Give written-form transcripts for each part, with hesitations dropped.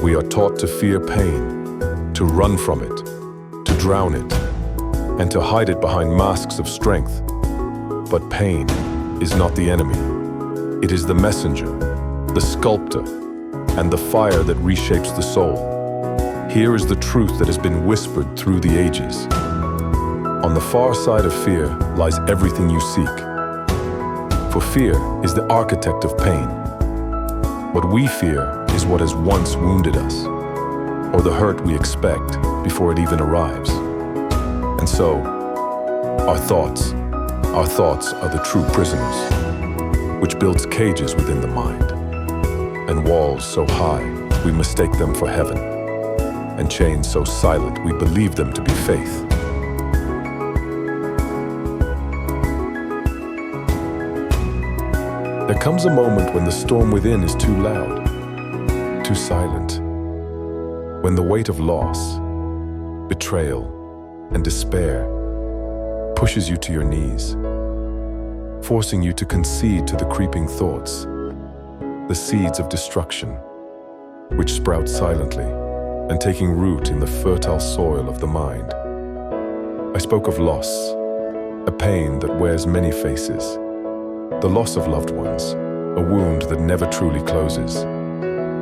We are taught to fear pain, to run from it, to drown it, and to hide it behind masks of strength. But pain is not the enemy. It is the messenger, the sculptor, and the fire that reshapes the soul. Here is the truth that has been whispered through the ages. On the far side of fear lies everything you seek. For fear is the architect of pain. What we fear is what has once wounded us, or the hurt we expect before it even arrives. And so, our thoughts are the true prisoners, which builds cages within the mind, and walls so high we mistake them for heaven, and chains so silent we believe them to be faith. There comes a moment when the storm within is too loud, too silent, when the weight of loss, betrayal, and despair pushes you to your knees, forcing you to concede to the creeping thoughts, the seeds of destruction, which sprout silently and taking root in the fertile soil of the mind. I spoke of loss, a pain that wears many faces, the loss of loved ones, a wound that never truly closes.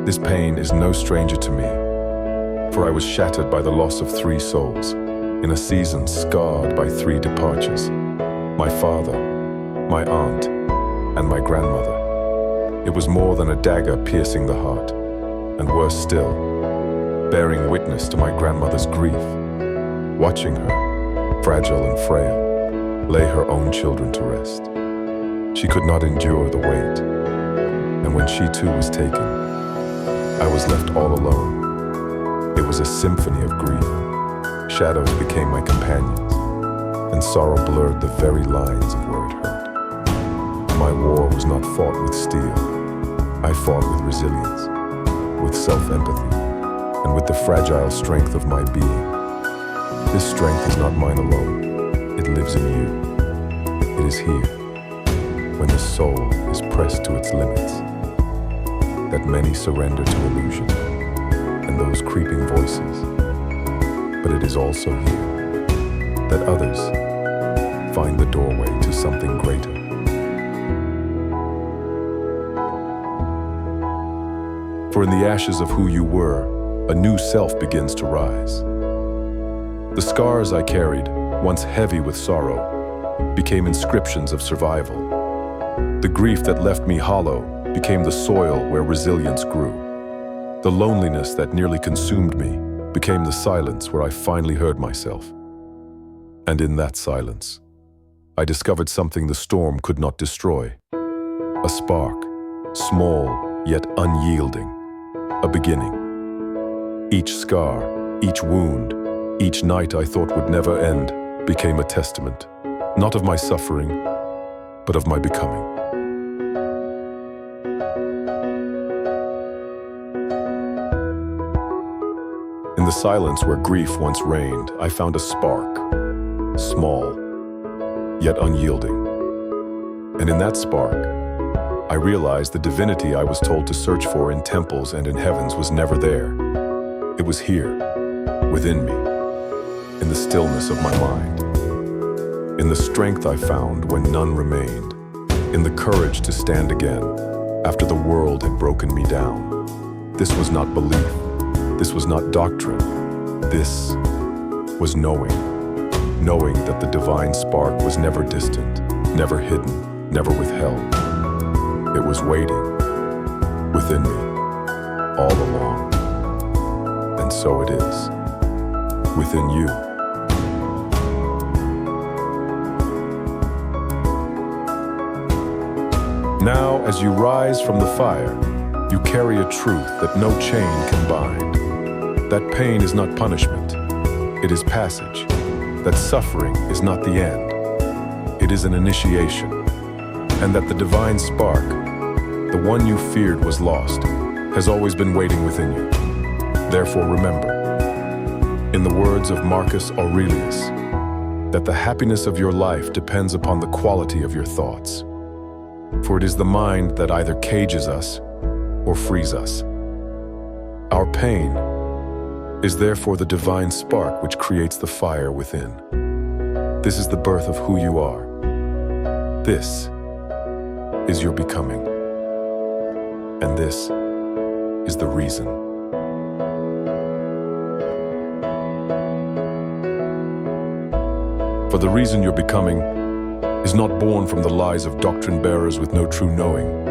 This pain is no stranger to me, for I was shattered by the loss of 3 souls, in a season scarred by 3 departures: my father, my aunt, and my grandmother. It was more than a dagger piercing the heart, and worse still, bearing witness to my grandmother's grief, watching her, fragile and frail, lay her own children to rest. She could not endure the weight, and when she too was taken, I was left all alone. It was a symphony of grief. Shadows became my companions, and sorrow blurred the very lines of where it hurt. My war was not fought with steel. I fought with resilience, with self-empathy, and with the fragile strength of my being. This strength is not mine alone. It lives in you. It is here, when the soul is pressed to its limits, that many surrender to illusion and those creeping voices. But it is also here that others find the doorway to something greater. For in the ashes of who you were, a new self begins to rise. The scars I carried, once heavy with sorrow, became inscriptions of survival. The grief that left me hollow became the soil where resilience grew. The loneliness that nearly consumed me became the silence where I finally heard myself. And in that silence, I discovered something the storm could not destroy. A spark, small yet unyielding, a beginning. Each scar, each wound, each night I thought would never end became a testament, not of my suffering, but of my becoming. In the silence where grief once reigned, I found a spark, small, yet unyielding. And in that spark, I realized the divinity I was told to search for in temples and in heavens was never there. It was here, within me, in the stillness of my mind, in the strength I found when none remained, in the courage to stand again after the world had broken me down. This was not belief. This was not doctrine. This was knowing. Knowing that the divine spark was never distant, never hidden, never withheld. It was waiting within me all along. And so it is within you. Now, as you rise from the fire, you carry a truth that no chain can bind. That pain is not punishment, it is passage. That suffering is not the end, it is an initiation. And that the divine spark, the one you feared was lost, has always been waiting within you. Therefore remember, in the words of Marcus Aurelius, that the happiness of your life depends upon the quality of your thoughts. For it is the mind that either cages us or frees us. Our pain is therefore the divine spark which creates the fire within. This is the birth of who you are. This is your becoming. And this is the reason. For the reason you're becoming is not born from the lies of doctrine bearers with no true knowing,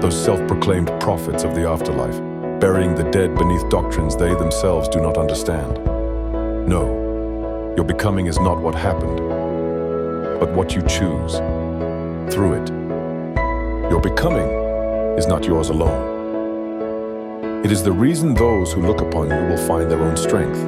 those self-proclaimed prophets of the afterlife, burying the dead beneath doctrines they themselves do not understand. No, your becoming is not what happened, but what you choose through it. Your becoming is not yours alone. It is the reason those who look upon you will find their own strength.